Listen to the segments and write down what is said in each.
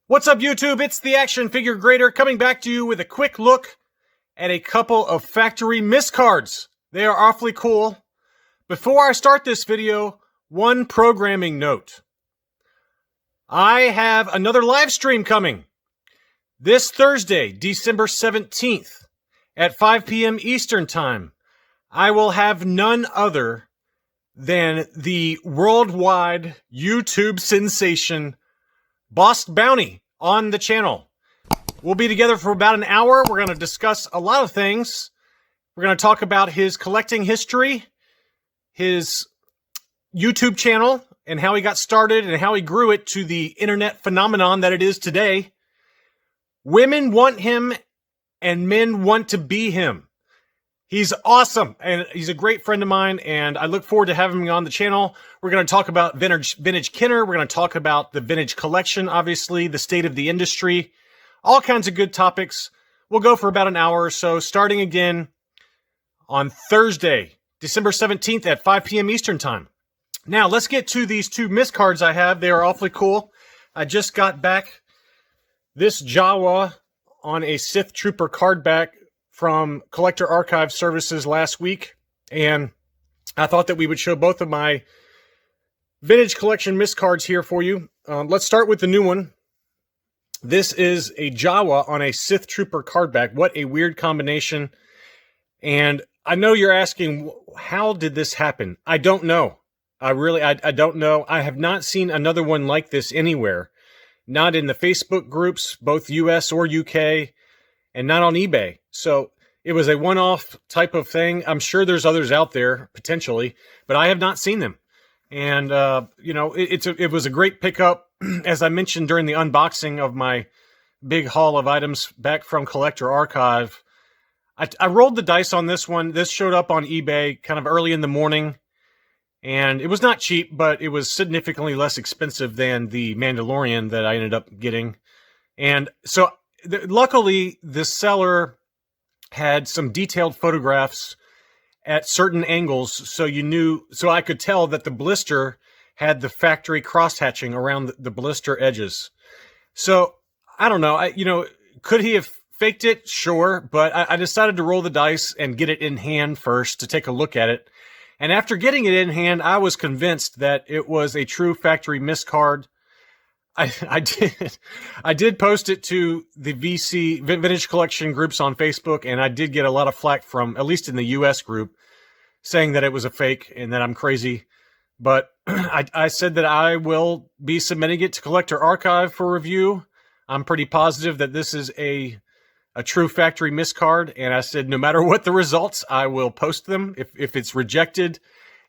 What's up, YouTube? It's the Action Figure Grader coming back to you with a quick look at a couple of factory Miscards. They are awfully cool. Before I start this video, one programming note. I have another live stream coming this Thursday, December 17th at 5 p.m. Eastern Time. I will have none other than the worldwide YouTube sensation Boss Bounty on the channel. We'll be together for about an hour. We're going to discuss a lot of things. We're going to talk about his collecting history, his YouTube channel, and how he got started and how he grew it to the internet phenomenon that it is today. Women want him and men want to be him. He's awesome, and he's a great friend of mine, and I look forward to having him on the channel. We're going to talk about vintage Kenner. We're going to talk about the vintage collection, obviously, the state of the industry, all kinds of good topics. We'll go for about an hour or so, starting again on Thursday, December 17th at 5 p.m. Eastern Time. Now, let's get to these two Miscards I have. They are awfully cool. I just got back this Jawa on a Sith Trooper cardback from Collector Archive Services last week, and I thought that we would show both of my vintage collection Miscards here for you. Let's start with the new one. This is a Jawa on a Sith Trooper cardback. What a weird combination. And I know you're asking, how did this happen? I don't know. I don't know. I have not seen another one like this anywhere. Not in the Facebook groups, both US or UK, and not on eBay. So it was a one-off type of thing. I'm sure there's others out there, potentially, but I have not seen them. And, you know, it was a great pickup. As I mentioned during the unboxing of my big haul of items back from Collector Archive, I rolled the dice on this one. This showed up on eBay kind of early in the morning, and it was not cheap, but it was significantly less expensive than the Mandalorian that I ended up getting. And so luckily, the seller had some detailed photographs at certain angles, so I could tell that the blister had the factory cross-hatching around the blister edges. So I don't know. Could he have faked it? Sure, but I decided to roll the dice and get it in hand first to take a look at it. And after getting it in hand, I was convinced that it was a true factory miscard. I did post it to the VC Vintage Collection groups on Facebook, and I did get a lot of flack from, at least in the US group, saying that it was a fake and that I'm crazy. But I said that I will be submitting it to Collector Archive for review. I'm pretty positive that this is a true factory miscard, and I said no matter what the results, I will post them. If it's rejected,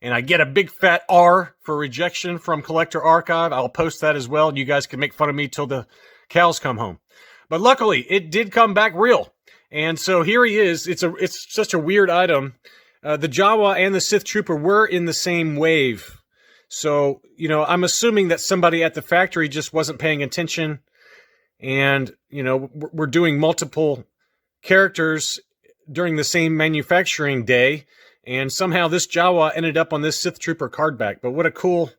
and I get a big fat R for rejection from Collector Archive, I'll post that as well, and you guys can make fun of me till the cows come home. But luckily, it did come back real. And so here he is. It's such a weird item. The Jawa and the Sith Trooper were in the same wave. So, I'm assuming that somebody at the factory just wasn't paying attention. And, we're doing multiple characters during the same manufacturing day. And somehow this Jawa ended up on this Sith Trooper cardback. But what a cool,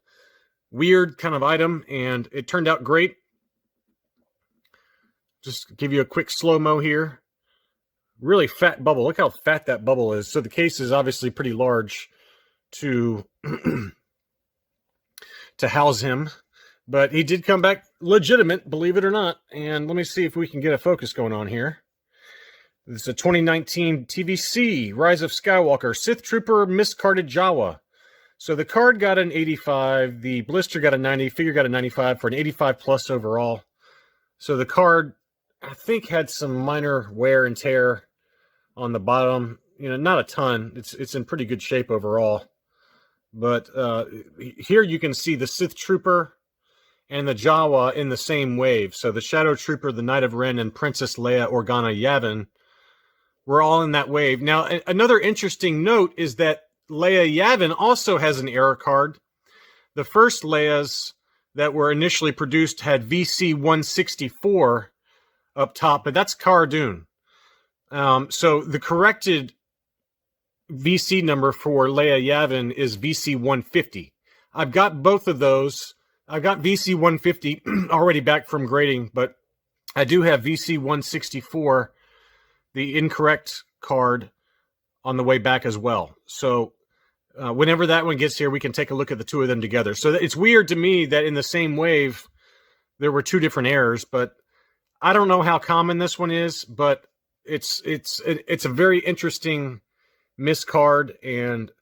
weird kind of item. And it turned out great. Just give you a quick slow-mo here. Really fat bubble. Look how fat that bubble is. So the case is obviously pretty large to, to house him. But he did come back legitimate, believe it or not. And let me see if we can get a focus going on here. This is a 2019 TVC, Rise of Skywalker, Sith Trooper Miscarded Jawa. So the card got an 85, the blister got a 90, figure got a 95 for an 85 plus overall. So the card, I think, had some minor wear and tear on the bottom. Not a ton. It's in pretty good shape overall. But here you can see the Sith Trooper and the Jawa in the same wave. So the Shadow Trooper, the Knight of Ren, and Princess Leia Organa Yavin were all in that wave. Now, another interesting note is that Leia Yavin also has an error card. The first Leias that were initially produced had VC 164 up top, but that's Cara Dune. So the corrected VC number for Leia Yavin is VC 150. I've got both of those. I've got VC 150 already back from grading, but I do have VC 164, the incorrect card, on the way back as well. So whenever that one gets here, we can take a look at the two of them together. So it's weird to me that in the same wave, there were two different errors, but I don't know how common this one is, but it's a very interesting miscard, and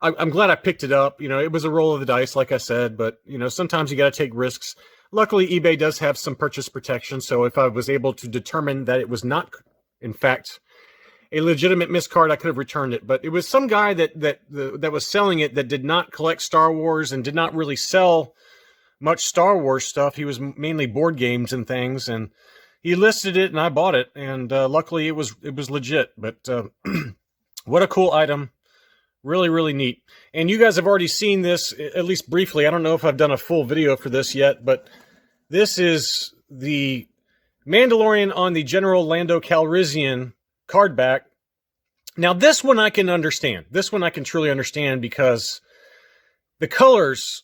I'm glad I picked it up. You know, it was a roll of the dice, like I said, but you know, sometimes you got to take risks. Luckily, eBay does have some purchase protection, so if I was able to determine that it was not, in fact, a legitimate miscard, I could have returned it. But it was some guy that was selling it that did not collect Star Wars and did not really sell much Star Wars stuff. He was mainly board games and things, and he listed it, and I bought it. And luckily, it was legit. But what a cool item! Really, really neat. And you guys have already seen this, at least briefly. I don't know if I've done a full video for this yet, but this is the Mandalorian on the General Lando Calrissian card back. Now, this one I can understand. This one I can truly understand because the colors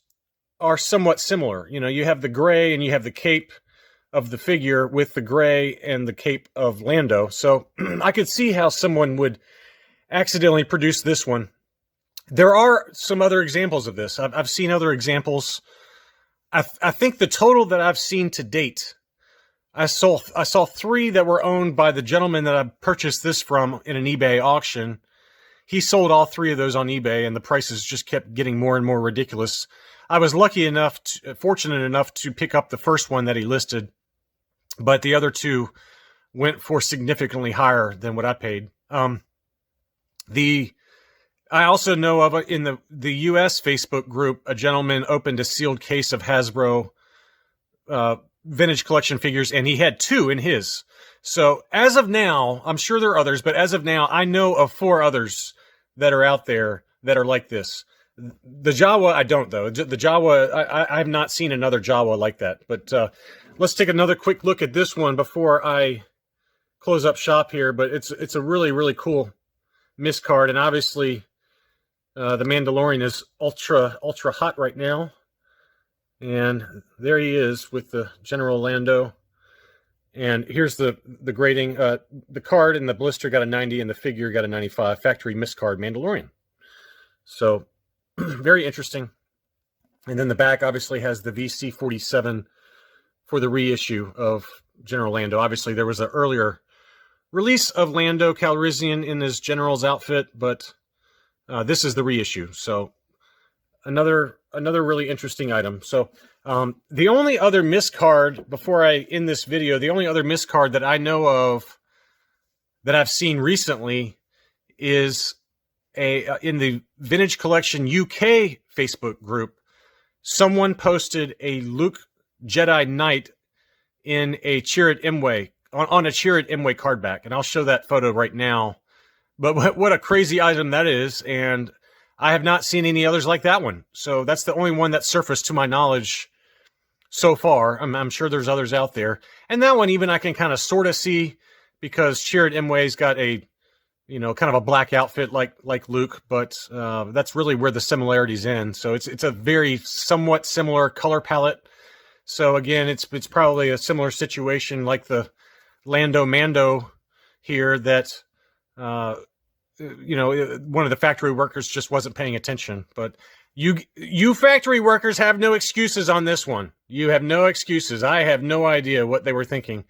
are somewhat similar. You know, you have the gray and you have the cape of the figure with the gray and the cape of Lando. So I could see how someone would accidentally produce this one. There are some other examples of this. I've seen other examples. I think the total that I've seen to date, I saw 3 that were owned by the gentleman that I purchased this from in an eBay auction. He sold all 3 of those on eBay, and the prices just kept getting more and more ridiculous. I was fortunate enough to pick up the first one that he listed, but the other 2 went for significantly higher than what I paid. I also know of in the U.S. Facebook group, a gentleman opened a sealed case of Hasbro vintage collection figures, and he had 2 in his. So as of now, I'm sure there are others, but as of now, I know of 4 others that are out there that are like this. The Jawa, I don't, though. The Jawa, I have not seen another Jawa like that. But let's take another quick look at this one before I close up shop here. But it's a really, really cool miscard, and obviously the Mandalorian is ultra hot right now. And there he is with the General Lando. And here's the grading. The card and the blister got a 90, and the figure got a 95. Factory miscard Mandalorian. So very interesting. And then the back obviously has the VC-47 for the reissue of General Lando. Obviously, there was an earlier release of Lando Calrissian in his general's outfit, but this is the reissue. So another really interesting item. So the only other miscard, before I end this video, the only other miscard that I know of that I've seen recently is in the Vintage Collection UK Facebook group. Someone posted a Luke Jedi Knight in a Chirrut Imwe, on a Chirrut Imwe card back, and I'll show that photo right now. But what a crazy item that is, and I have not seen any others like that one. So that's the only one that surfaced to my knowledge so far. I'm sure there's others out there. And that one even I can kind of sort of see, because Chirrut Imwe's got a, you know, kind of a black outfit like Luke, but that's really where the similarities end. So it's a very somewhat similar color palette. So again, it's probably a similar situation like the Lando Mando here, that you know, one of the factory workers just wasn't paying attention. But you factory workers have no excuses on this one. You have no excuses. I have no idea what they were thinking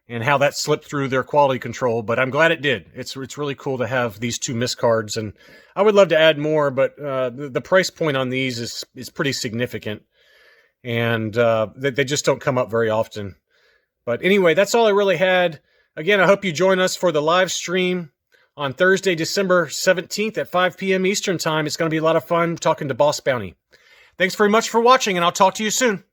and how that slipped through their quality control, but I'm glad it did. It's really cool to have these 2 miscards, and I would love to add more, but the price point on these is pretty significant, and they just don't come up very often. But anyway, that's all I really had. Again, I hope you join us for the live stream on Thursday, December 17th at 5 p.m. Eastern Time. It's going to be a lot of fun talking to Boss Bounty. Thanks very much for watching, and I'll talk to you soon.